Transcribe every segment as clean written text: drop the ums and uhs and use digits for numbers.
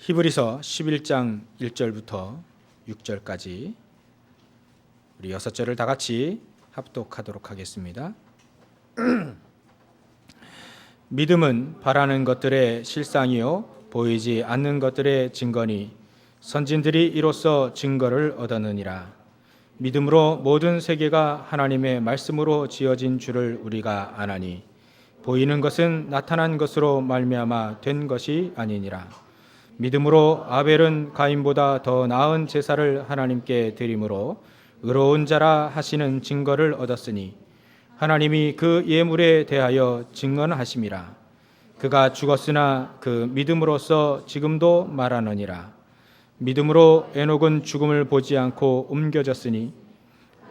히브리서 11장 1절부터 6절까지 우리 6절을 다 같이 합독하도록 하겠습니다. 믿음은 바라는 것들의 실상이요 보이지 않는 것들의 증거니 선진들이 이로써 증거를 얻었느니라. 믿음으로 모든 세계가 하나님의 말씀으로 지어진 줄을 우리가 아나니 보이는 것은 나타난 것으로 말미암아 된 것이 아니니라. 믿음으로 아벨은 가인보다 더 나은 제사를 하나님께 드림으로 의로운 자라 하시는 증거를 얻었으니 하나님이 그 예물에 대하여 증언하심이라. 그가 죽었으나 그 믿음으로써 지금도 말하느니라. 믿음으로 에녹은 죽음을 보지 않고 옮겨졌으니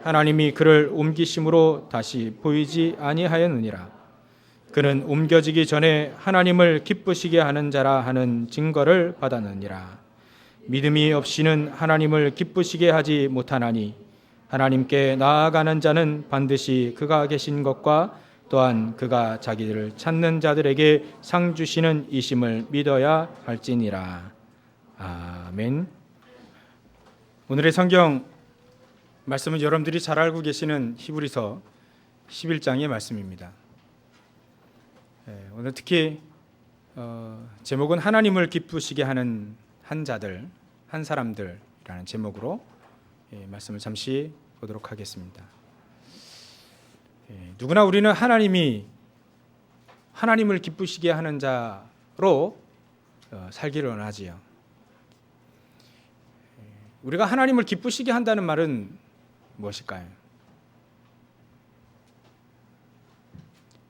하나님이 그를 옮기심으로 다시 보이지 아니하였느니라. 그는 옮겨지기 전에 하나님을 기쁘시게 하는 자라 하는 증거를 받았느니라. 믿음이 없이는 하나님을 기쁘시게 하지 못하나니 하나님께 나아가는 자는 반드시 그가 계신 것과 또한 그가 자기를 찾는 자들에게 상 주시는 이심을 믿어야 할지니라. 아멘. 오늘의 성경 말씀은 여러분들이 잘 알고 계시는 히브리서 11장의 말씀입니다. 오늘 특히 제목은 하나님을 기쁘시게 하는 한 자들, 한 사람들이라는 제목으로 말씀을 잠시 보도록 하겠습니다. 누구나 우리는 하나님을 기쁘시게 하는 자로 살기를 원하지요. 우리가 하나님을 기쁘시게 한다는 말은 무엇일까요?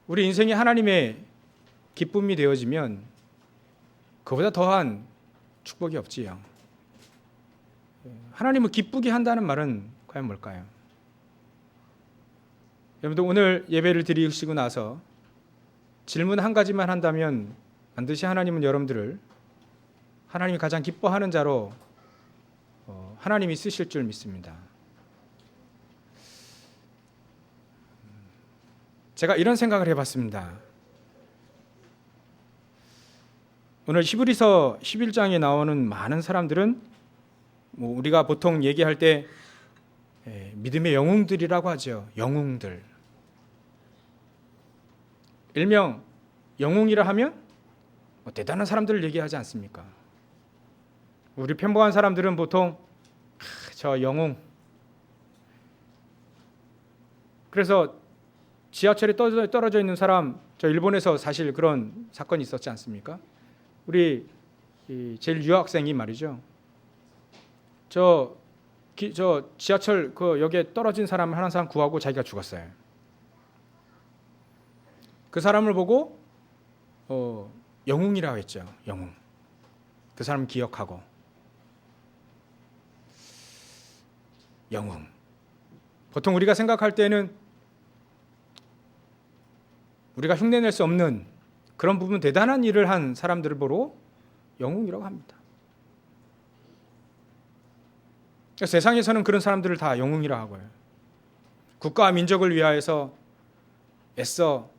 우리 인생이 하나님의 기쁨이 되어지면 그보다 더한 축복이 없지요. 하나님을 기쁘게 한다는 말은 과연 뭘까요? 여러분들 오늘 예배를 드리시고 나서 질문 한 가지만 한다면 반드시 하나님은 여러분들을 하나님이 가장 기뻐하는 자로 하나님이 쓰실 줄 믿습니다. 제가 이런 생각을 해봤습니다. 오늘 히브리서 11장에 나오는 많은 사람들은 우리가 보통 얘기할 때 믿음의 영웅들이라고 하죠. 영웅들. 일명 영웅이라 하면 대단한 사람들을 얘기하지 않습니까? 우리 평범한 사람들은 보통 저 영웅. 그래서 지하철에 떨어져 있는 사람, 저 일본에서 사실 그런 사건이 있었지 않습니까? 우리 제일 유학생이 말이죠. 저 지하철 그 역에 떨어진 사람을 하는 사람 구하고 자기가 죽었어요. 그 사람을 보고 영웅이라고 했죠. 영웅. 그 사람 기억하고 영웅. 보통 우리가 생각할 때는 우리가 흉내낼 수 없는 그런 부분 대단한 일을 한 사람들을 보러 영웅이라고 합니다. 세상에서는 그런 사람들을 다 영웅이라고 하고요. 국가와 민족을 위하여서 애써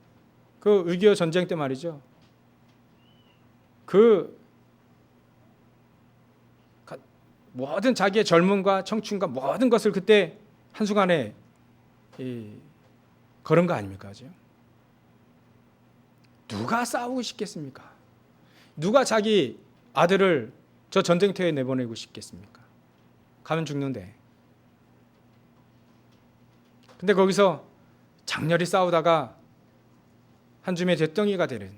그 6.25 전쟁 때 말이죠. 그 모든 자기의 젊음과 청춘과 모든 것을 그때 한순간에 걸은 거 아닙니까? 누가 싸우고 싶겠습니까? 누가 자기 아들을 저 전쟁터에 내보내고 싶겠습니까? 가면 죽는데. 근데 거기서 장렬히 싸우다가 한 줌의 잿덩이가 되는,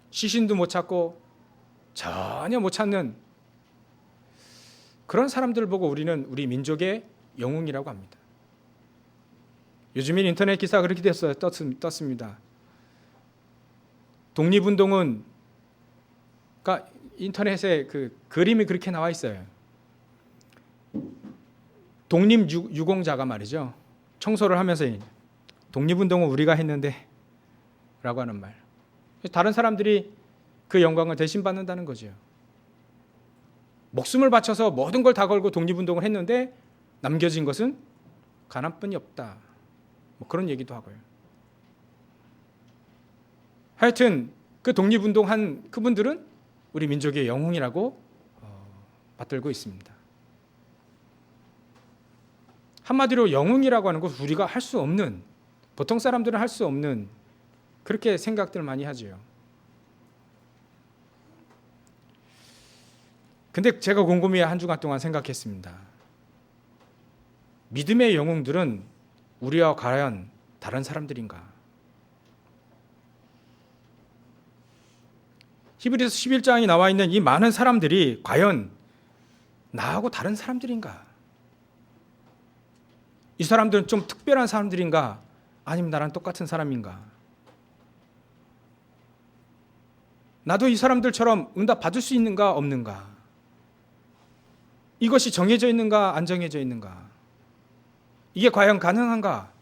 시신도 못 찾고 전혀 못 찾는 그런 사람들을 보고 우리는 우리 민족의 영웅이라고 합니다. 요즘엔 인터넷 기사가 그렇게 떴습니다. 독립운동은 그러니까 인터넷에 그 그림이 그렇게 나와 있어요. 독립유공자가 말이죠. 청소를 하면서 독립운동은 우리가 했는데 라고 하는 말. 다른 사람들이 그 영광을 대신 받는다는 거죠. 목숨을 바쳐서 모든 걸 다 걸고 독립운동을 했는데 남겨진 것은 가난뿐이 없다. 그런 얘기도 하고요. 하여튼 그 독립운동한 그분들은 우리 민족의 영웅이라고 받들고 있습니다. 한마디로 영웅이라고 하는 것 우리가 할 수 없는, 보통 사람들은 할 수 없는 그렇게 생각들 많이 하죠. 근데 제가 곰곰이 한 주간 동안 생각했습니다. 믿음의 영웅들은 우리와 과연 다른 사람들인가? 히브리서 11장에 나와 있는 이 많은 사람들이 과연 나하고 다른 사람들인가? 이 사람들은 좀 특별한 사람들인가? 아니면 나랑 똑같은 사람인가? 나도 이 사람들처럼 응답 받을 수 있는가 없는가? 이것이 정해져 있는가 안 정해져 있는가? 이게 과연 가능한가?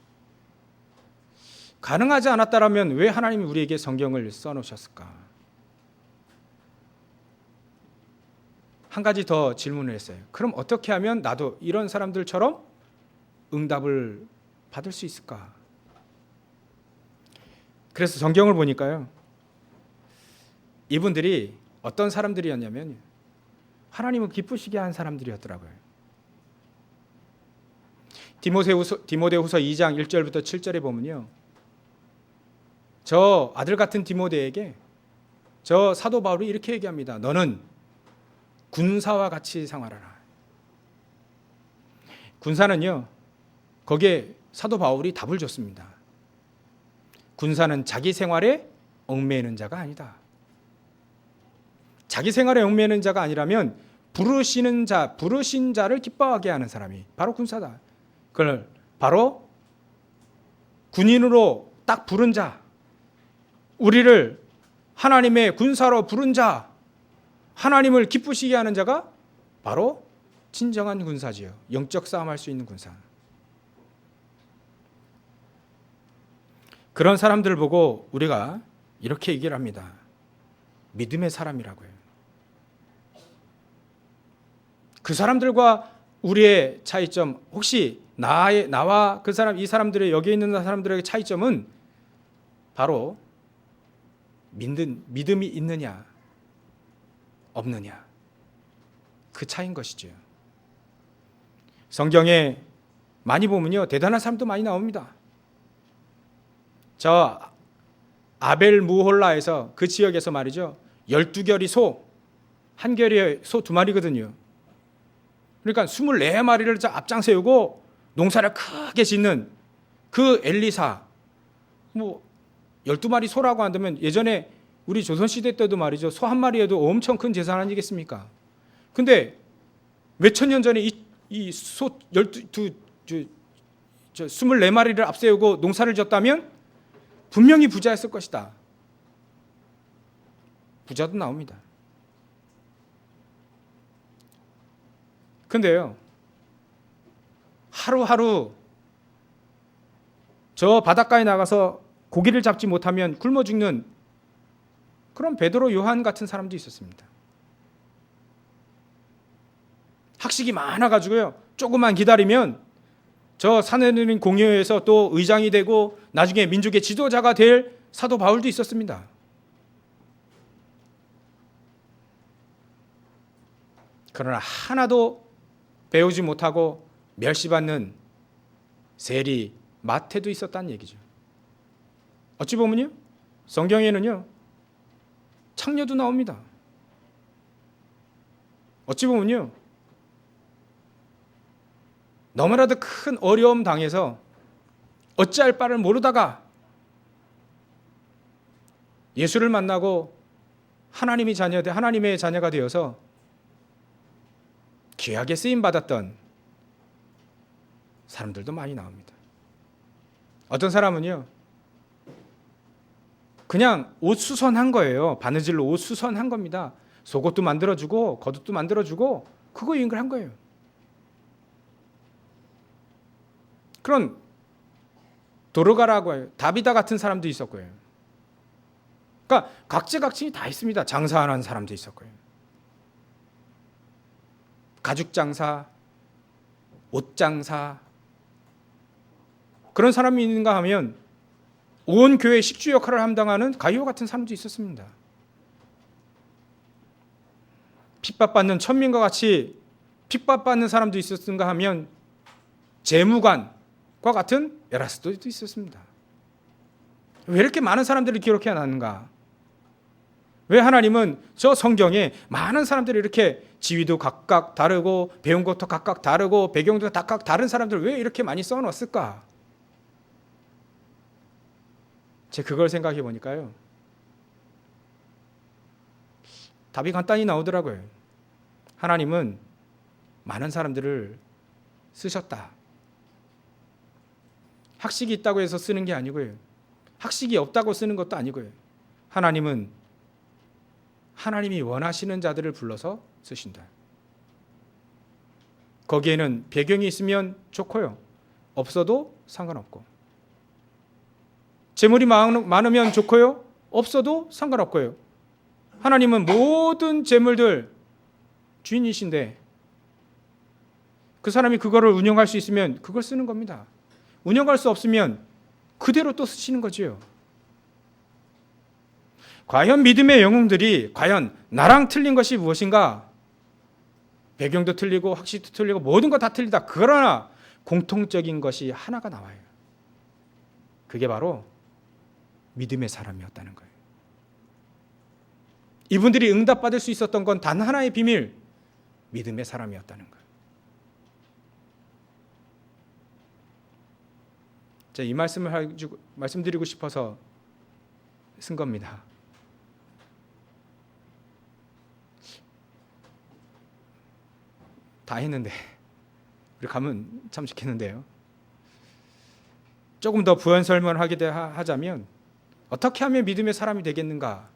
가능하지 않았다면 왜 하나님이 우리에게 성경을 써놓으셨을까? 한 가지 더 질문을 했어요. 그럼 어떻게 하면 나도 이런 사람들처럼 응답을 받을 수 있을까? 그래서 성경을 보니까요, 이분들이 어떤 사람들이었냐면 하나님을 기쁘시게 한 사람들이었더라고요. 디모데후서 2장 1절부터 7절에 보면요, 저 아들 같은 디모데에게 저 사도 바울이 이렇게 얘기합니다. 너는 군사와 같이 생활하라. 군사는요, 거기에 사도 바울이 답을 줬습니다. 군사는 자기 생활에 얽매이는 자가 아니다. 자기 생활에 얽매이는 자가 아니라면 부르신 자를 기뻐하게 하는 사람이 바로 군사다. 그걸 바로 군인으로 딱 부른 자, 우리를 하나님의 군사로 부른 자, 하나님을 기쁘시게 하는 자가 바로 진정한 군사지요. 영적 싸움할 수 있는 군사. 그런 사람들을 보고 우리가 이렇게 얘기를 합니다. 믿음의 사람이라고요. 그 사람들과 우리의 차이점, 혹시 나와 그 사람, 이 사람들의 여기 있는 사람들의 차이점은 바로 믿음이 있느냐 없느냐, 그 차이인 것이죠. 성경에 많이 보면요, 대단한 사람도 많이 나옵니다. 저 아벨 무홀라에서 그 지역에서 말이죠, 12결이 소, 한 결이 소 2마리거든요. 그러니까 24마리를 앞장 세우고 농사를 크게 짓는 그 엘리사, 12마리 소라고 한다면 예전에 우리 조선시대 때도 말이죠, 소 한 마리에도 엄청 큰 재산 아니겠습니까? 근데 몇천 년 전에 이 소 24마리를 앞세우고 농사를 지었다면 분명히 부자였을 것이다. 부자도 나옵니다. 근데요, 하루하루 저 바닷가에 나가서 고기를 잡지 못하면 굶어 죽는 그런 베드로 요한 같은 사람도 있었습니다. 학식이 많아가지고요, 조금만 기다리면 저 산헤드린 공회에서 또 의장이 되고 나중에 민족의 지도자가 될 사도 바울도 있었습니다. 그러나 하나도 배우지 못하고 멸시받는 세리 마태도 있었다는 얘기죠. 어찌 보면요, 성경에는요, 창녀도 나옵니다. 어찌 보면요, 너무나도 큰 어려움 당해서 어찌할 바를 모르다가 예수를 만나고 하나님의 자녀가 되어서 귀하게 쓰임 받았던 사람들도 많이 나옵니다. 어떤 사람은요, 그냥 옷 수선한 거예요. 바느질로 옷 수선한 겁니다. 속옷도 만들어주고 겉옷도 만들어주고 그거 일을 한 거예요. 그런 도르가라고 해요. 다비다 같은 사람도 있었고요. 그러니까 각지각층이 다 있습니다. 장사하는 사람도 있었고요. 가죽 장사, 옷 장사, 그런 사람이 있는가 하면 온 교회 식주 역할을 감당하는 가이오 같은 사람도 있었습니다. 핍박받는 천민과 같이 핍박받는 사람도 있었는가 하면 재무관과 같은 에라스도도 있었습니다. 왜 이렇게 많은 사람들을 기록해 놨는가? 왜 하나님은 저 성경에 많은 사람들이 이렇게 지위도 각각 다르고 배운 것도 각각 다르고 배경도 각각 다른 사람들을 왜 이렇게 많이 써놨을까? 제가 그걸 생각해 보니까요, 답이 간단히 나오더라고요. 하나님은 많은 사람들을 쓰셨다. 학식이 있다고 해서 쓰는 게 아니고요, 학식이 없다고 쓰는 것도 아니고요, 하나님은 하나님이 원하시는 자들을 불러서 쓰신다. 거기에는 배경이 있으면 좋고요, 없어도 상관없고, 재물이 많으면 좋고요, 없어도 상관없고요. 하나님은 모든 재물들 주인이신데 그 사람이 그거를 운영할 수 있으면 그걸 쓰는 겁니다. 운영할 수 없으면 그대로 또 쓰시는 거지요. 과연 믿음의 영웅들이 과연 나랑 틀린 것이 무엇인가? 배경도 틀리고 학식도 틀리고 모든 거 다 틀리다. 그러나 공통적인 것이 하나가 나와요. 그게 바로 믿음의 사람이었다는 거예요. 이분들이 응답받을 수 있었던 건 단 하나의 비밀, 믿음의 사람이었다는 거예요. 제가 이 말씀을 말씀드리고 싶어서 쓴 겁니다. 다 했는데 우리 가면 참 좋겠는데요. 조금 더 부연 설명을 하자면 어떻게 하면 믿음의 사람이 되겠는가?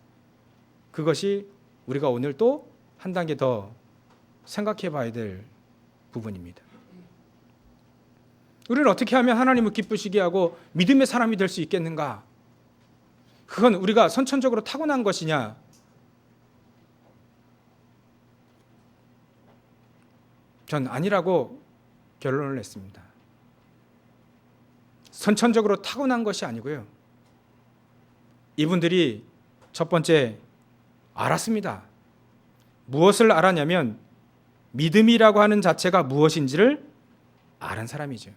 그것이 우리가 오늘 또 한 단계 더 생각해 봐야 될 부분입니다. 우리는 어떻게 하면 하나님을 기쁘시게 하고 믿음의 사람이 될 수 있겠는가? 그건 우리가 선천적으로 타고난 것이냐? 전 아니라고 결론을 냈습니다. 선천적으로 타고난 것이 아니고요, 이분들이 첫 번째 알았습니다. 무엇을 알았냐면 믿음이라고 하는 자체가 무엇인지를 아는 사람이죠.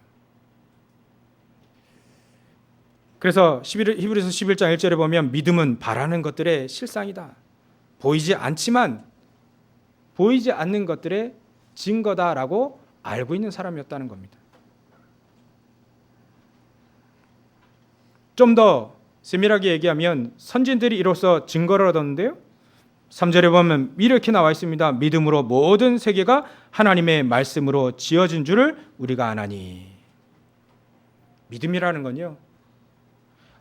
그래서 히브리서 11장 1절에 보면 믿음은 바라는 것들의 실상이다. 보이지 않지만 보이지 않는 것들의 증거다라고 알고 있는 사람이었다는 겁니다. 좀 더 세밀하게 얘기하면 선진들이 이로써 증거를 얻었는데요, 3절에 보면 이렇게 나와 있습니다. 믿음으로 모든 세계가 하나님의 말씀으로 지어진 줄을 우리가 아나니. 믿음이라는 건요,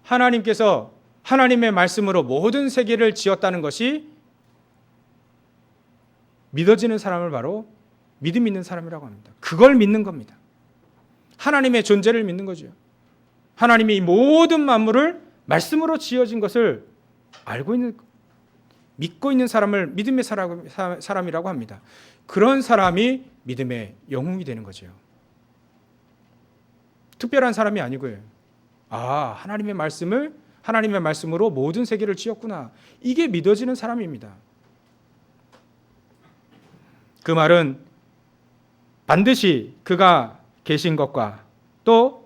하나님께서 하나님의 말씀으로 모든 세계를 지었다는 것이 믿어지는 사람을 바로 믿음 있는 사람이라고 합니다. 그걸 믿는 겁니다. 하나님의 존재를 믿는 거죠. 하나님이 모든 만물을 말씀으로 지어진 것을 알고 있는, 믿고 있는 사람을 믿음의 사람이라고 합니다. 그런 사람이 믿음의 영웅이 되는 거죠. 특별한 사람이 아니고요. 아, 하나님의 말씀으로 모든 세계를 지었구나. 이게 믿어지는 사람입니다. 그 말은 반드시 그가 계신 것과 또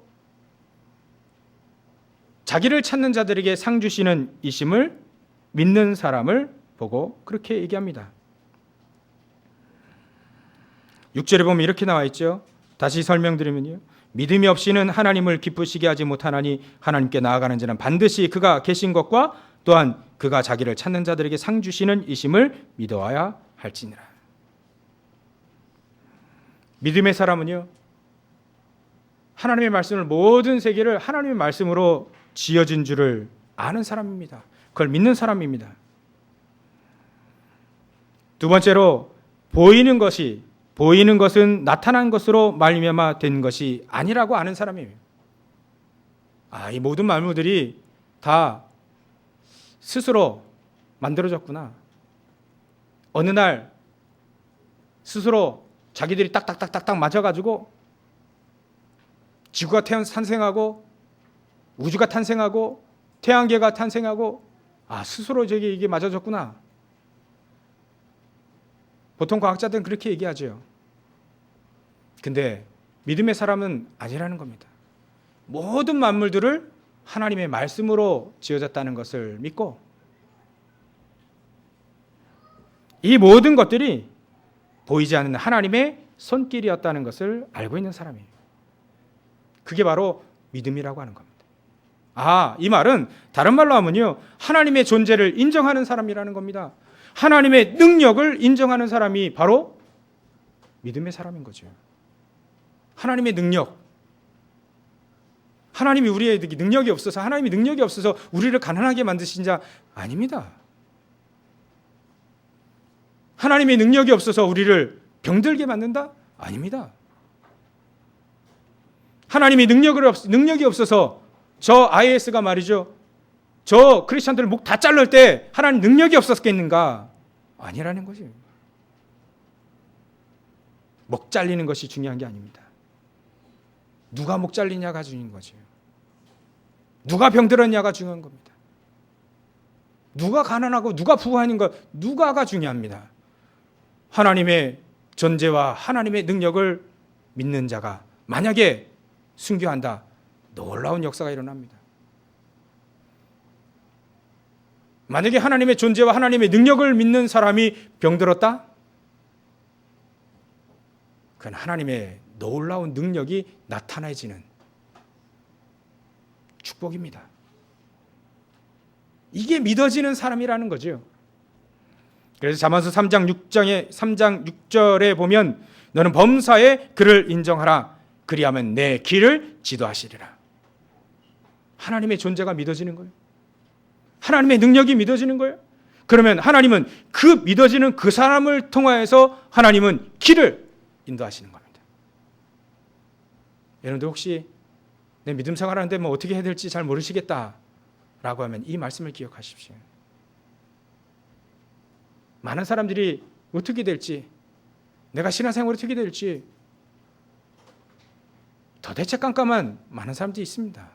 자기를 찾는 자들에게 상 주시는 이심을 믿는 사람을 보고 그렇게 얘기합니다. 6절에 보면 이렇게 나와 있죠. 다시 설명드리면요, 믿음이 없이는 하나님을 기쁘시게 하지 못하나니 하나님께 나아가는 자는 반드시 그가 계신 것과 또한 그가 자기를 찾는 자들에게 상 주시는 이심을 믿어야 할지니라. 믿음의 사람은요, 하나님의 말씀을, 모든 세계를 하나님의 말씀으로 지어진 줄을 아는 사람입니다. 그걸 믿는 사람입니다. 두 번째로 보이는 것은 나타난 것으로 말미암아 된 것이 아니라고 아는 사람이에요. 이 모든 만물들이 다 스스로 만들어졌구나. 어느 날 스스로 자기들이 딱딱딱딱 맞아가지고 지구가 탄생하고 우주가 탄생하고 태양계가 탄생하고 스스로 이게 맞아졌구나. 보통 과학자들은 그렇게 얘기하죠. 근데 믿음의 사람은 아니라는 겁니다. 모든 만물들을 하나님의 말씀으로 지어졌다는 것을 믿고 이 모든 것들이 보이지 않는 하나님의 손길이었다는 것을 알고 있는 사람이에요. 그게 바로 믿음이라고 하는 겁니다. 이 말은 다른 말로 하면요, 하나님의 존재를 인정하는 사람이라는 겁니다. 하나님의 능력을 인정하는 사람이 바로 믿음의 사람인 거죠. 하나님의 능력, 하나님이 우리에게 능력이 없어서, 하나님이 능력이 없어서 우리를 가난하게 만드신 자 아닙니다. 하나님의 능력이 없어서 우리를 병들게 만든다? 아닙니다. 하나님이 능력이 없어서 저 IS가 말이죠, 저 크리스천들 목 다 자를 때 하나님 능력이 없었겠는가? 아니라는 거죠. 목 잘리는 것이 중요한 게 아닙니다. 누가 목 잘리냐가 중요한 거죠. 누가 병들었냐가 중요한 겁니다. 누가 가난하고 누가 부유한가, 누가가 중요합니다. 하나님의 존재와 하나님의 능력을 믿는 자가 만약에 순교한다, 놀라운 역사가 일어납니다. 만약에 하나님의 존재와 하나님의 능력을 믿는 사람이 병들었다? 그건 하나님의 놀라운 능력이 나타나지는 축복입니다. 이게 믿어지는 사람이라는 거죠. 그래서 잠언서 3장 6절에 보면 너는 범사에 그를 인정하라. 그리하면 내 길을 지도하시리라. 하나님의 존재가 믿어지는 거예요. 하나님의 능력이 믿어지는 거예요. 그러면 하나님은 그 믿어지는 그 사람을 통하여서 하나님은 길을 인도하시는 겁니다. 여러분들 혹시 내 믿음 생활하는데 뭐 어떻게 해야 될지 잘 모르시겠다 라고 하면 이 말씀을 기억하십시오. 많은 사람들이 어떻게 될지, 내가 신앙생활이 어떻게 될지 도대체 깜깜한 많은 사람들이 있습니다.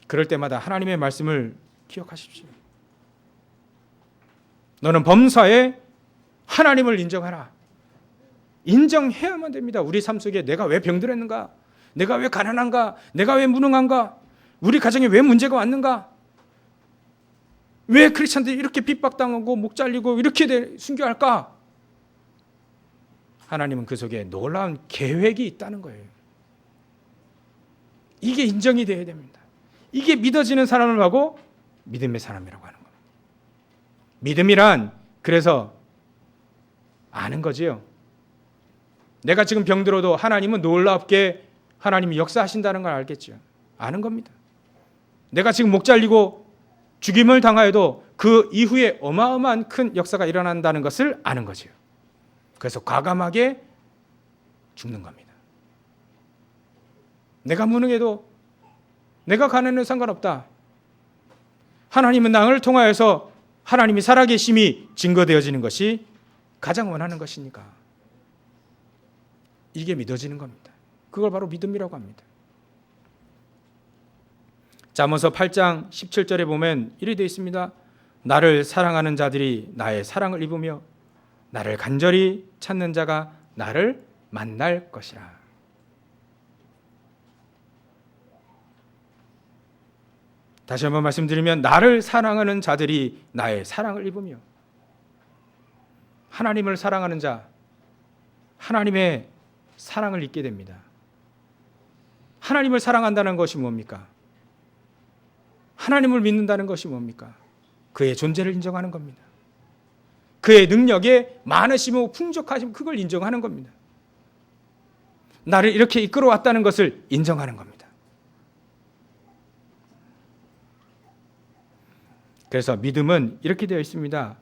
그럴 때마다 하나님의 말씀을 기억하십시오. 너는 범사에 하나님을 인정하라. 인정해야만 됩니다. 우리 삶 속에 내가 왜 병들었는가? 내가 왜 가난한가? 내가 왜 무능한가? 우리 가정에 왜 문제가 왔는가? 왜 크리스천들이 이렇게 핍박당하고 목 잘리고 이렇게 순교할까? 하나님은 그 속에 놀라운 계획이 있다는 거예요. 이게 인정이 되어야 됩니다. 이게 믿어지는 사람을 하고 믿음의 사람이라고 하는 겁니다. 믿음이란 그래서 아는 거지요. 내가 지금 병들어도 하나님은 놀랍게 하나님이 역사하신다는 걸 알겠죠. 아는 겁니다. 내가 지금 목 잘리고 죽임을 당하여도 그 이후에 어마어마한 큰 역사가 일어난다는 것을 아는 거죠. 그래서 과감하게 죽는 겁니다. 내가 무능해도, 내가 가난해도 상관없다. 하나님은 나를 통하여서 하나님이 살아계심이 증거되어지는 것이 가장 원하는 것이니까. 이게 믿어지는 겁니다. 그걸 바로 믿음이라고 합니다. 잠언서 8장 17절에 보면 이렇게 되어 있습니다. 나를 사랑하는 자들이 나의 사랑을 입으며 나를 간절히 찾는 자가 나를 만날 것이라. 다시 한번 말씀드리면 나를 사랑하는 자들이 나의 사랑을 입으며, 하나님을 사랑하는 자, 하나님의 사랑을 입게 됩니다. 하나님을 사랑한다는 것이 뭡니까? 하나님을 믿는다는 것이 뭡니까? 그의 존재를 인정하는 겁니다. 그의 능력에 많으시고 풍족하시고 그걸 인정하는 겁니다. 나를 이렇게 이끌어왔다는 것을 인정하는 겁니다. 그래서 믿음은 이렇게 되어 있습니다.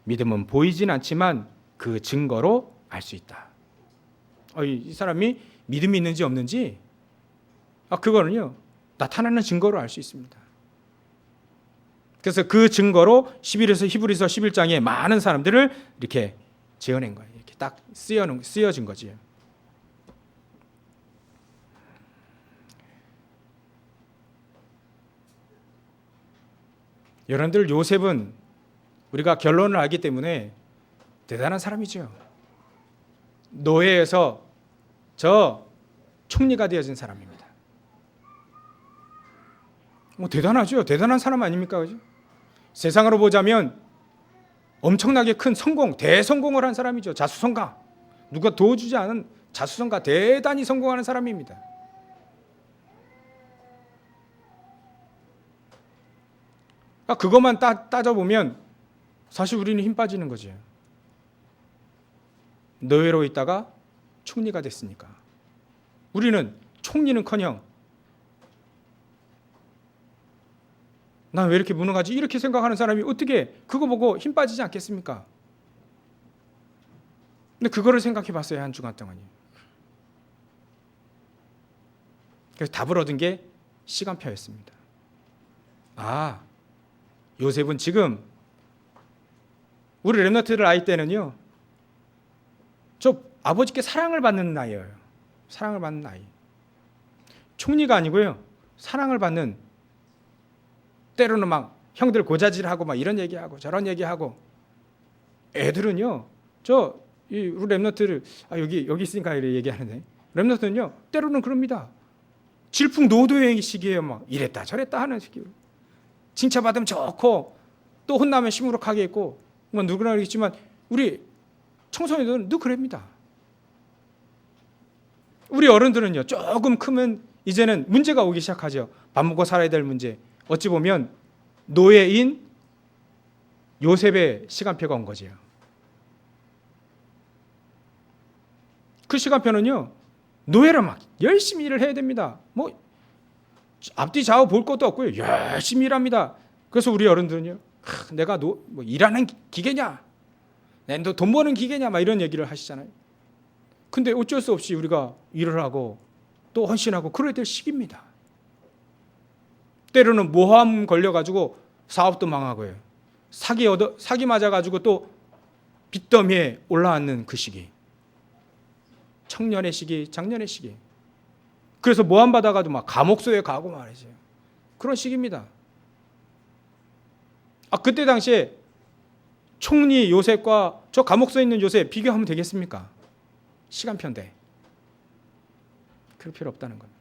믿음은 보이진 않지만 그 증거로 알 수 있다. 이 사람이 믿음이 있는지 없는지 그거는요, 나타나는 증거로 알 수 있습니다. 그래서 그 증거로 히브리서 11장에 많은 사람들을 이렇게 지어낸 거예요. 이렇게 딱 쓰여진 거지. 여러분들, 요셉은 우리가 결론을 알기 때문에 대단한 사람이죠. 노예에서 저 총리가 되어진 사람입니다. 대단하죠. 대단한 사람 아닙니까? 그죠? 세상으로 보자면 엄청나게 큰 성공, 대성공을 한 사람이죠. 자수성가. 누가 도와주지 않은 자수성가, 대단히 성공하는 사람입니다. 그것만 따져보면 사실 우리는 힘 빠지는 거죠. 노예로 있다가 총리가 됐으니까. 우리는 총리는커녕 난 왜 이렇게 무능하지? 이렇게 생각하는 사람이 어떻게 그거 보고 힘 빠지지 않겠습니까? 근데 그거를 생각해 봤어요. 한 주간 동안이. 그래서 답을 얻은 게 시간표였습니다. 요셉은 지금 우리 렘넌트들 아이 때는요, 저 아버지께 사랑을 받는 나이예요. 사랑을 받는 나이. 총리가 아니고요, 사랑을 받는, 때로는 막 형들 고자질하고 막 이런 얘기하고 저런 얘기하고, 애들은요, 우리 렘넌트를 여기 있으니까 이렇게 얘기하는데, 렘넌트는요 때로는 그럽니다. 질풍노도의 시기에요. 막 이랬다 저랬다 하는 시기예요. 칭찬받으면 좋고 또 혼나면 시무룩하게 있고, 뭐 누구나 그렇지만 우리 청소년들은 늘 그럽니다. 우리 어른들은요 조금 크면 이제는 문제가 오기 시작하죠. 밥 먹고 살아야 될 문제. 어찌 보면 노예인 요셉의 시간표가 온 거죠. 그 시간표는요, 노예로 막 열심히 일을 해야 됩니다. 뭐 앞뒤 좌우 볼 것도 없고요, 열심히 일합니다. 그래서 우리 어른들은요, 내가 뭐 일하는 기계냐, 너 돈 버는 기계냐, 막 이런 얘기를 하시잖아요. 근데 어쩔 수 없이 우리가 일을 하고 또 헌신하고 그래야 될 시기입니다. 때로는 모함 걸려가지고 사업도 망하고요, 사기 맞아가지고 또 빚더미에 올라앉는 그 시기, 청년의 시기, 장년의 시기. 그래서 모함 받아가도 막 감옥소에 가고 말이죠. 그런 시기입니다. 그때 당시에 총리 요셉과 저 감옥소에 있는 요셉 비교하면 되겠습니까? 시간표인데. 그럴 필요 없다는 겁니다.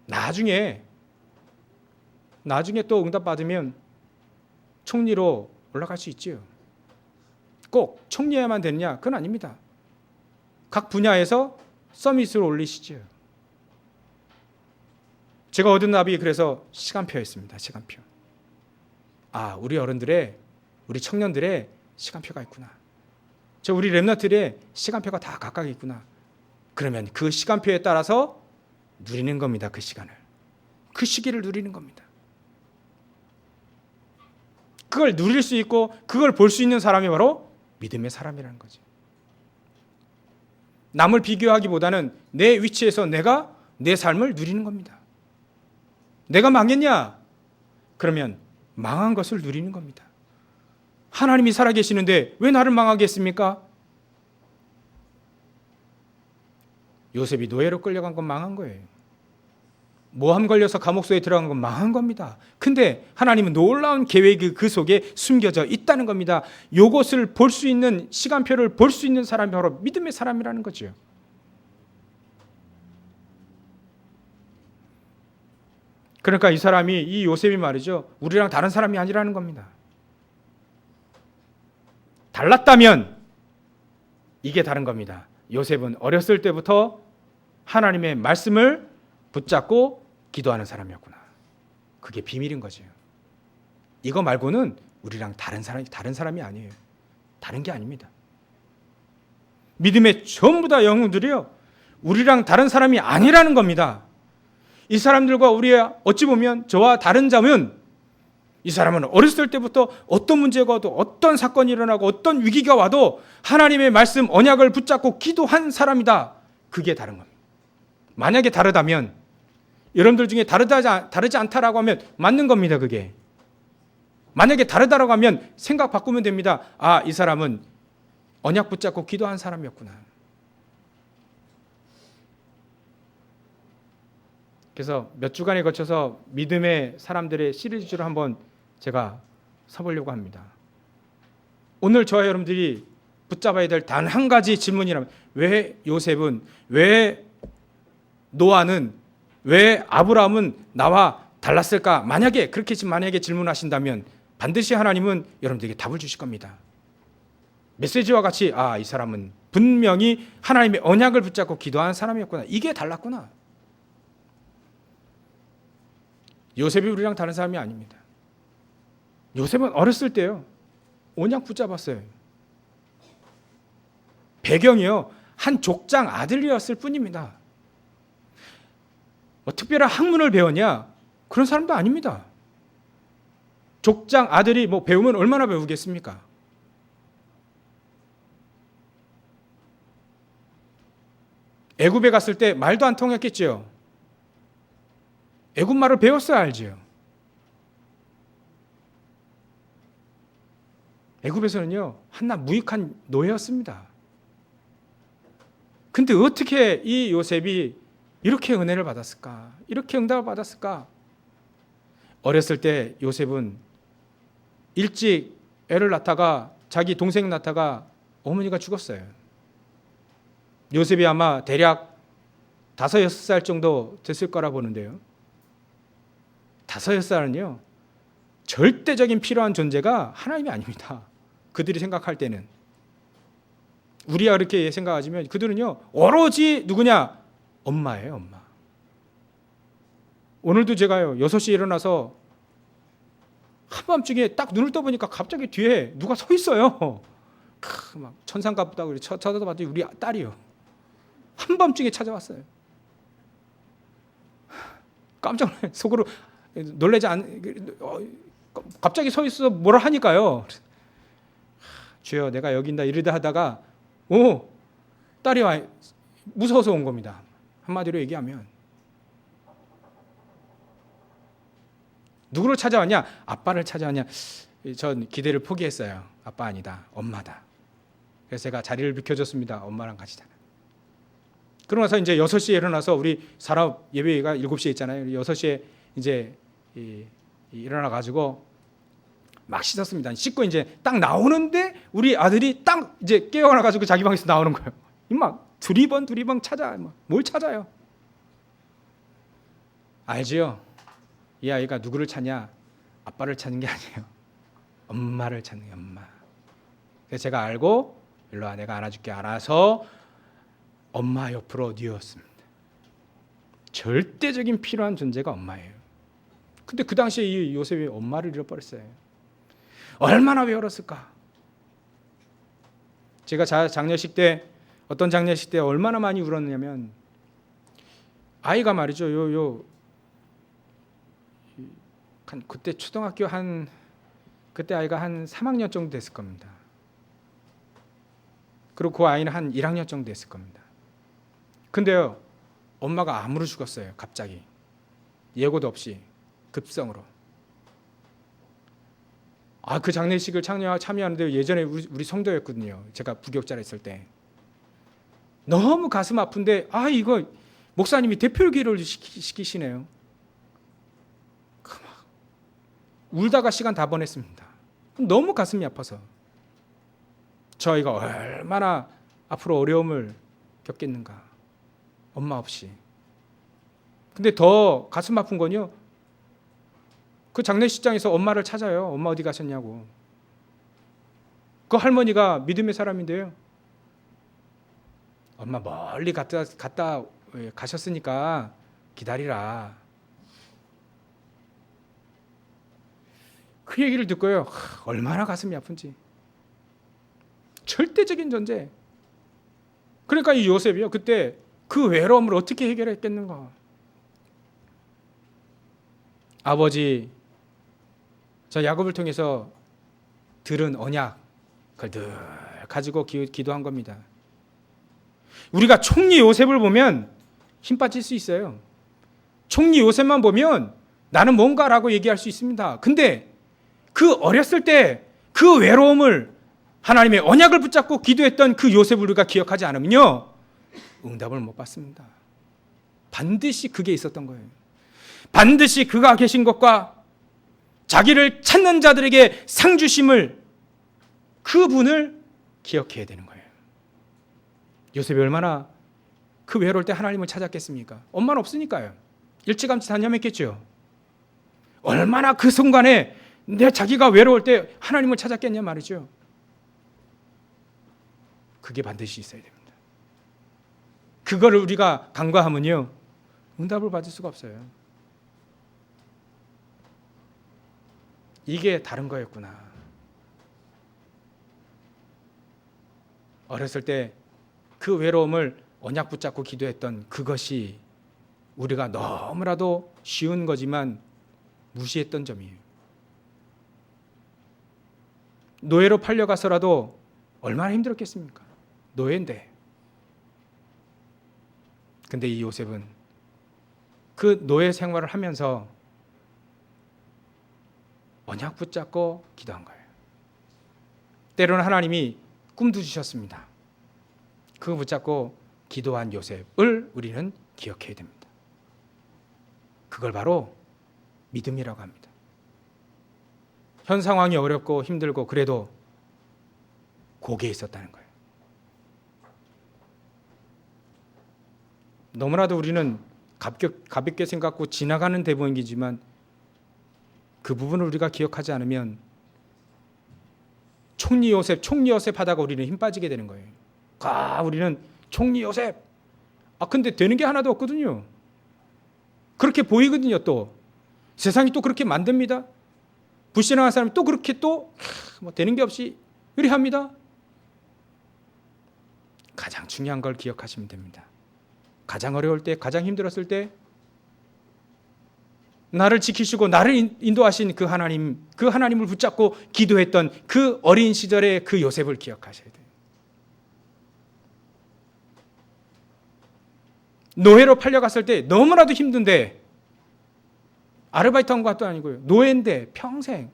나중에 또 응답 받으면 총리로 올라갈 수 있지요. 꼭 총리해야만 되느냐? 그건 아닙니다. 각 분야에서 서밋으로 올리시죠. 제가 얻은 답이 그래서 시간표였습니다. 시간표. 우리 어른들의, 우리 청년들의 시간표가 있구나. 우리 렘넌트들의 시간표가 다 각각 있구나. 그러면 그 시간표에 따라서 누리는 겁니다. 그 시간을. 그 시기를 누리는 겁니다. 그걸 누릴 수 있고 그걸 볼 수 있는 사람이 바로 믿음의 사람이라는 거죠. 남을 비교하기보다는 내 위치에서 내가 내 삶을 누리는 겁니다. 내가 망했냐? 그러면 망한 것을 누리는 겁니다. 하나님이 살아계시는데 왜 나를 망하게 했습니까? 요셉이 노예로 끌려간 건 망한 거예요. 모함 걸려서 감옥소에 들어간 건 망한 겁니다. 근데 하나님은 놀라운 계획이 그 속에 숨겨져 있다는 겁니다. 이것을 볼 수 있는, 시간표를 볼 수 있는 사람이 바로 믿음의 사람이라는 거죠. 그러니까 이 요셉이 말이죠, 우리랑 다른 사람이 아니라는 겁니다. 달랐다면 이게 다른 겁니다. 요셉은 어렸을 때부터 하나님의 말씀을 붙잡고 기도하는 사람이었구나. 그게 비밀인 거죠. 이거 말고는 우리랑 다른 사람이 아니에요. 다른 게 아닙니다. 믿음의 전부 다 영웅들이요, 우리랑 다른 사람이 아니라는 겁니다. 이 사람들과 우리의 어찌 보면 저와 다른 점은, 이 사람은 어렸을 때부터 어떤 문제가 와도, 어떤 사건이 일어나고 어떤 위기가 와도 하나님의 말씀, 언약을 붙잡고 기도한 사람이다. 그게 다른 겁니다. 만약에 다르다면, 여러분들 중에 다르지 않다라고 하면 맞는 겁니다. 그게 만약에 다르다라고 하면 생각 바꾸면 됩니다. 이 사람은 언약 붙잡고 기도한 사람이었구나. 그래서 몇 주간에 거쳐서 믿음의 사람들의 시리즈를 한번 제가 서보려고 합니다. 오늘 저와 여러분들이 붙잡아야 될 단 한 가지 질문이라면, 왜 요셉은, 왜 노아는, 왜 아브라함은 나와 달랐을까? 만약에 질문하신다면 반드시 하나님은 여러분들에게 답을 주실 겁니다. 메시지와 같이 이 사람은 분명히 하나님의 언약을 붙잡고 기도하는 사람이었구나. 이게 달랐구나. 요셉이 우리랑 다른 사람이 아닙니다. 요셉은 어렸을 때요, 언약 붙잡았어요. 배경이요, 한 족장 아들이었을 뿐입니다. 특별한 학문을 배웠냐? 그런 사람도 아닙니다. 족장 아들이 배우면 얼마나 배우겠습니까? 애굽에 갔을 때 말도 안 통했겠죠. 애굽 말을 배웠어야 알지요. 애굽에서는요, 한낱 무익한 노예였습니다. 근데 어떻게 이 요셉이 이렇게 은혜를 받았을까? 이렇게 응답을 받았을까? 어렸을 때 요셉은 일찍 애를 낳다가, 자기 동생 낳다가 어머니가 죽었어요. 요셉이 아마 대략 5, 6살 정도 됐을 거라 보는데요. 5, 6살은요, 절대적인 필요한 존재가 하나님이 아닙니다. 그들이 생각할 때는. 우리가 그렇게 생각하지만 그들은요, 오로지 누구냐? 엄마예요, 엄마. 오늘도 제가요, 6시에 일어나서 한밤중에 딱 눈을 떠보니까 갑자기 뒤에 누가 서 있어요. 막 천상갑부다 그래. 쳐다봤더니 우리 딸이요. 한밤중에 찾아왔어요. 깜짝 놀라요. 속으로 놀라지 갑자기 서 있어서 뭐라 하니까요. 주여, 내가 여긴다 이러다 하다가 딸이 무서워서 온 겁니다. 한마디로 얘기하면. 누구를 찾아왔냐? 아빠를 찾아왔냐? 전 기대를 포기했어요. 아빠 아니다, 엄마다. 그래서 제가 자리를 비켜줬습니다. 엄마랑 같이 자라. 그러고 나서 이제 6시에 일어나서, 우리 산업 예배가 7시에 있잖아요. 6시에 이제 일어나 가지고 막 씻었습니다. 씻고 이제 딱 나오는데 우리 아들이 딱 이제 깨어나 가지고 자기 방에서 나오는 거예요. 막 두리번 찾아. 뭘 찾아요? 알지요? 이 아이가 누구를 찾냐? 아빠를 찾는 게 아니에요. 엄마를 찾는 게, 엄마. 그래서 제가 알고, 일로 와, 내가 안아줄게. 알아서 엄마 옆으로 뉘었습니다. 절대적인 필요한 존재가 엄마예요. 근데 그 당시에 이 요셉이 엄마를 잃어버렸어요. 얼마나 외로웠을까? 제가 장례식 때, 어떤 장례식 때 얼마나 많이 울었냐면, 아이가 말이죠, 그때 초등학교 그때 아이가 한 3학년 정도 됐을 겁니다. 그리고 그 아이는 한 1학년 정도 됐을 겁니다. 근데요, 엄마가 암으로 죽었어요. 갑자기. 예고도 없이 급성으로. 그 장례식을 참여하는데 예전에 우리 성도였거든요. 제가 부교육자로 있을 때. 너무 가슴 아픈데 이거 목사님이 대표기를 시키시네요. 울다가 시간 다 보냈습니다. 너무 가슴이 아파서. 저희가 얼마나 앞으로 어려움을 겪겠는가. 엄마 없이. 근데 더 가슴 아픈 건요, 그 장례식장에서 엄마를 찾아요. 엄마 어디 가셨냐고. 그 할머니가 믿음의 사람인데요, 엄마 멀리 갔다 가셨으니까 기다리라. 그 얘기를 듣고요, 얼마나 가슴이 아픈지. 절대적인 존재. 그러니까 이 요셉이요, 그때 그 외로움을 어떻게 해결했겠는가. 아버지, 저 야곱을 통해서 들은 언약, 그걸 늘 가지고 기도한 겁니다. 우리가 총리 요셉을 보면 힘 빠질 수 있어요. 총리 요셉만 보면 나는 뭔가라고 얘기할 수 있습니다. 근데 그 어렸을 때 그 외로움을, 하나님의 언약을 붙잡고 기도했던 그 요셉을 우리가 기억하지 않으면요, 응답을 못 받습니다. 반드시 그게 있었던 거예요. 반드시 그가 계신 것과 자기를 찾는 자들에게 상 주심을, 그분을 기억해야 되는 거예요. 요셉이 얼마나 그 외로울 때 하나님을 찾았겠습니까? 엄마는 없으니까요. 일찌감치 단념했겠죠. 얼마나 그 순간에 내 자기가 외로울 때 하나님을 찾았겠냐 말이죠. 그게 반드시 있어야 됩니다. 그거를 우리가 간과하면요, 응답을 받을 수가 없어요. 이게 다른 거였구나. 어렸을 때 그 외로움을 언약 붙잡고 기도했던 그것이 우리가 너무나도 쉬운 거지만 무시했던 점이에요. 노예로 팔려가서라도 얼마나 힘들었겠습니까? 노예인데. 근데 이 요셉은 그 노예 생활을 하면서 언약 붙잡고 기도한 거예요. 때로는 하나님이 꿈도 주셨습니다. 그거 붙잡고 기도한 요셉을 우리는 기억해야 됩니다. 그걸 바로 믿음이라고 합니다. 현 상황이 어렵고 힘들고 그래도 고개에 있었다는 거예요. 너무나도 우리는 가볍게 생각하고 지나가는 대목이지만 그 부분을 우리가 기억하지 않으면 총리 요셉 하다가 우리는 힘 빠지게 되는 거예요. 우리는 총리 요셉. 근데 되는 게 하나도 없거든요. 그렇게 보이거든요. 또 세상이 또 그렇게 만듭니다. 불신앙한 사람이 또 그렇게 또 되는 게 없이 의뢰합니다. 가장 중요한 걸 기억하시면 됩니다. 가장 어려울 때, 가장 힘들었을 때 나를 지키시고 나를 인도하신 그 하나님을 붙잡고 기도했던 그 어린 시절의 그 요셉을 기억하셔야 돼요. 노예로 팔려갔을 때 너무나도 힘든데, 아르바이트한 것도 아니고요, 노예인데 평생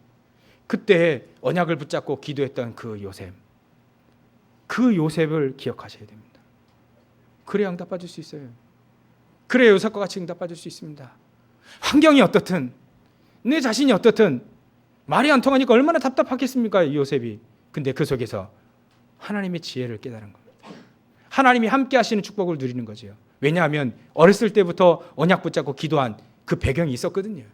그때 언약을 붙잡고 기도했던 그 요셉을 기억하셔야 됩니다. 그래야 응답받을 수 있어요. 그래야 요셉과 같이 응답받을 수 있습니다. 환경이 어떻든 내 자신이 어떻든 말이 안 통하니까 얼마나 답답하겠습니까, 이 요셉이. 근데 그 속에서 하나님의 지혜를 깨달은 겁니다. 하나님이 함께 하시는 축복을 누리는 거죠. 왜냐하면 어렸을 때부터 언약 붙잡고 기도한 그 배경이 있었거든요.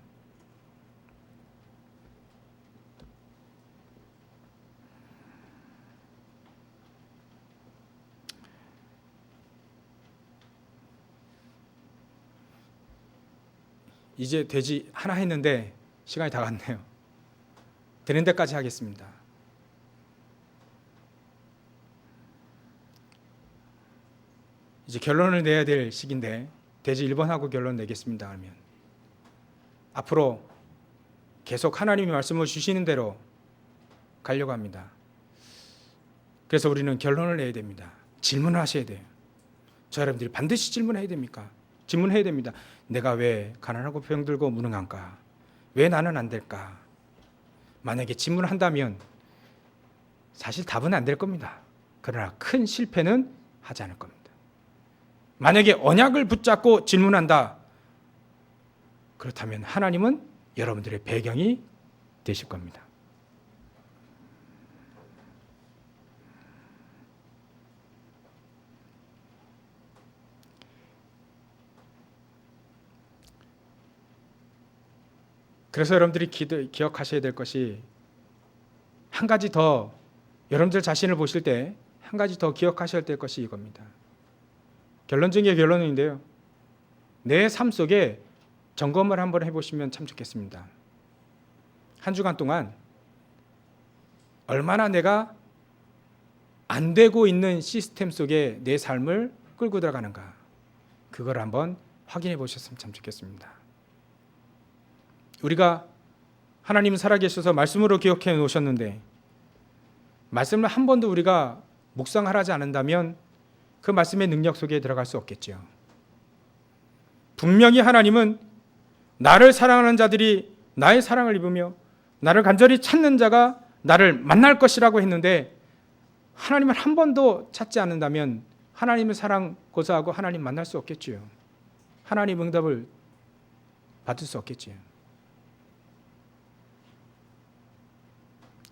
이제 되지 하나 했는데 시간이 다 갔네요. 되는 데까지 하겠습니다. 이제 결론을 내야 될 시기인데 되지 1번 하고 결론 내겠습니다. 하면 앞으로 계속 하나님이 말씀을 주시는 대로 가려고 합니다. 그래서 우리는 결론을 내야 됩니다. 질문을 하셔야 돼요. 저 여러분들이 반드시 질문해야 됩니까? 질문해야 됩니다. 내가 왜 가난하고 병들고 무능한가? 왜 나는 안 될까? 만약에 질문을 한다면 사실 답은 안 될 겁니다. 그러나 큰 실패는 하지 않을 겁니다. 만약에 언약을 붙잡고 질문한다, 그렇다면 하나님은 여러분들의 배경이 되실 겁니다. 그래서 여러분들이 기억하셔야 될 것이 한 가지 더, 여러분들 자신을 보실 때 한 가지 더 기억하셔야 될 것이 이겁니다. 결론 중에 결론인데요, 내 삶 속에 점검을 한번 해보시면 참 좋겠습니다. 한 주간 동안 얼마나 내가 안 되고 있는 시스템 속에 내 삶을 끌고 들어가는가, 그걸 한번 확인해 보셨으면 참 좋겠습니다. 우리가 하나님은 살아계셔서 말씀으로 기억해 놓으셨는데 말씀을 한 번도 우리가 묵상하지 않는다면 그 말씀의 능력 속에 들어갈 수 없겠죠. 분명히 하나님은 나를 사랑하는 자들이 나의 사랑을 입으며 나를 간절히 찾는 자가 나를 만날 것이라고 했는데, 하나님을 한 번도 찾지 않는다면 하나님의 사랑 고사하고 하나님 만날 수 없겠지요. 하나님 응답을 받을 수 없겠지요.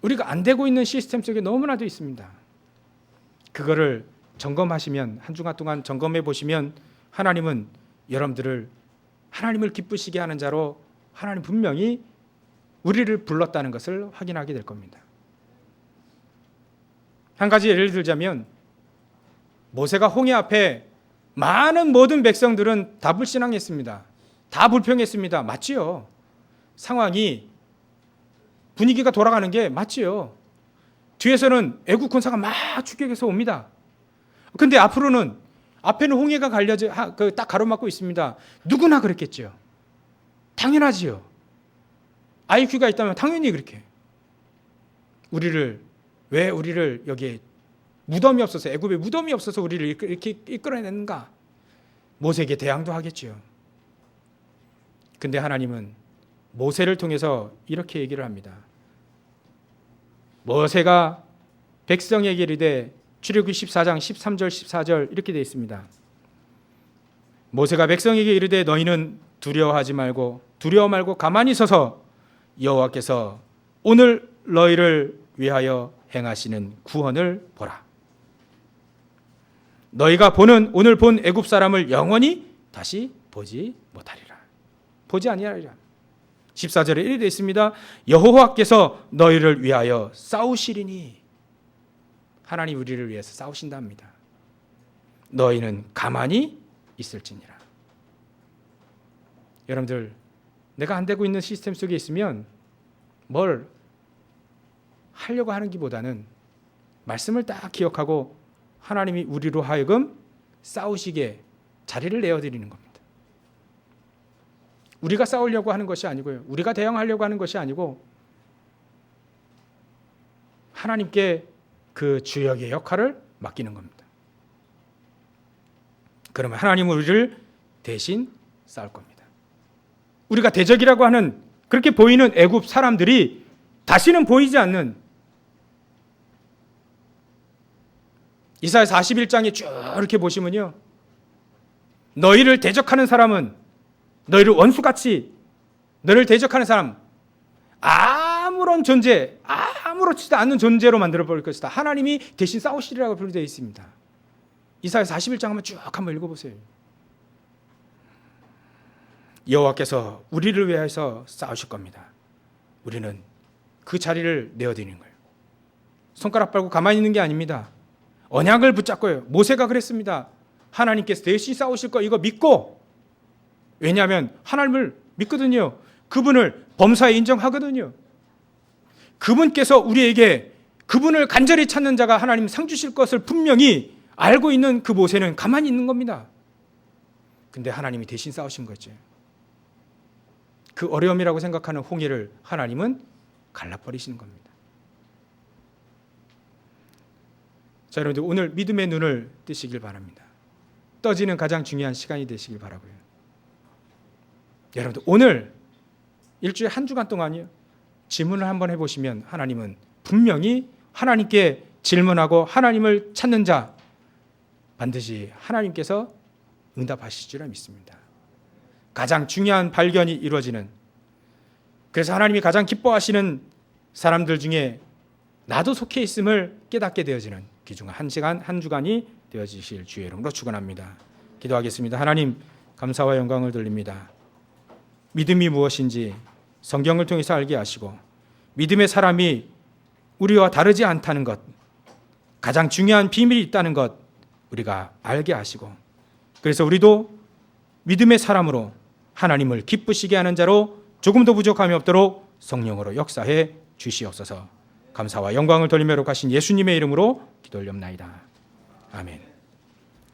우리가 안 되고 있는 시스템 속에 너무나도 있습니다. 그거를 점검하시면, 한 주간 동안 점검해 보시면 하나님은 여러분들을 하나님을 기쁘시게 하는 자로 하나님 분명히 우리를 불렀다는 것을 확인하게 될 겁니다. 한 가지 예를 들자면, 모세가 홍해 앞에 많은 모든 백성들은 다 불신앙했습니다. 다 불평했습니다. 맞지요? 상황이, 분위기가 돌아가는 게 맞지요? 뒤에서는 애국 군사가 막 추격해서 옵니다. 근데 앞으로는, 앞에는 홍해가 딱 가로막고 있습니다. 누구나 그랬겠죠. 당연하지요. IQ가 있다면 당연히 그렇게. 왜 우리를 여기에 무덤이 없어서, 애굽에 무덤이 없어서 우리를 이렇게 이끌어내는가? 모세에게 대항도 하겠지요. 근데 하나님은 모세를 통해서 이렇게 얘기를 합니다. 모세가 백성에게 이르되, 출애굽기 14장 13절 14절 이렇게 되어 있습니다. 모세가 백성에게 이르되 너희는 두려워 말고 가만히 서서 여호와께서 오늘 너희를 위하여 행하시는 구원을 보라. 너희가 오늘 본 애굽 사람을 영원히 다시 보지 못하리라. 보지 아니하리라. 14절에 이렇게 되어 있습니다. 여호와께서 너희를 위하여 싸우시리니. 하나님 우리를 위해서 싸우신답니다. 너희는 가만히 있을지니라. 여러분들, 내가 안 되고 있는 시스템 속에 있으면 뭘 하려고 하는 것보다는 말씀을 딱 기억하고 하나님이 우리로 하여금 싸우시게 자리를 내어드리는 겁니다. 우리가 싸우려고 하는 것이 아니고요, 우리가 대응하려고 하는 것이 아니고 하나님께 그 주역의 역할을 맡기는 겁니다. 그러면 하나님은 우리를 대신 싸울 겁니다. 우리가 대적이라고 하는, 그렇게 보이는 애굽 사람들이 다시는 보이지 않는, 이사야 41장에 쭉 이렇게 보시면요, 너희를 대적하는 사람은, 너희를 원수같이 너희를 대적하는 사람, 아무런 존재, 아무렇지도 않은 존재로 만들어버릴 것이다. 하나님이 대신 싸우시리라고 표현되어 있습니다. 이사야 41장 한번 읽어보세요. 여호와께서 우리를 위해서 싸우실 겁니다. 우리는 그 자리를 내어드리는 거예요. 손가락 빨고 가만히 있는 게 아닙니다. 언약을 붙잡고요. 모세가 그랬습니다. 하나님께서 대신 싸우실 거 이거 믿고, 왜냐하면 하나님을 믿거든요. 그분을 범사에 인정하거든요. 그분께서 우리에게 그분을 간절히 찾는 자가 하나님 상 주실 것을 분명히 알고 있는 그 모세는 가만히 있는 겁니다. 근데 하나님이 대신 싸우신 거죠. 그 어려움이라고 생각하는 홍해를 하나님은 갈라버리시는 겁니다. 자, 여러분들 오늘 믿음의 눈을 뜨시길 바랍니다. 떠지는 가장 중요한 시간이 되시길 바라고요. 여러분들 오늘 일주일 한 주간 동안요, 질문을 한번 해보시면 하나님은 분명히 하나님께 질문하고 하나님을 찾는 자 반드시 하나님께서 응답하실 줄 믿습니다. 가장 중요한 발견이 이루어지는, 그래서 하나님이 가장 기뻐하시는 사람들 중에 나도 속해 있음을 깨닫게 되어지는 그 중 한 시간 한 주간이 되어지실 주의 이름으로 축원합니다. 기도하겠습니다. 하나님, 감사와 영광을 돌립니다. 믿음이 무엇인지 성경을 통해서 알게 하시고, 믿음의 사람이 우리와 다르지 않다는 것, 가장 중요한 비밀이 있다는 것 우리가 알게 하시고, 그래서 우리도 믿음의 사람으로 하나님을 기쁘시게 하는 자로 조금도 부족함이 없도록 성령으로 역사해 주시옵소서. 감사와 영광을 돌리며 가신 예수님의 이름으로 기도 올리옵나이다. 아멘.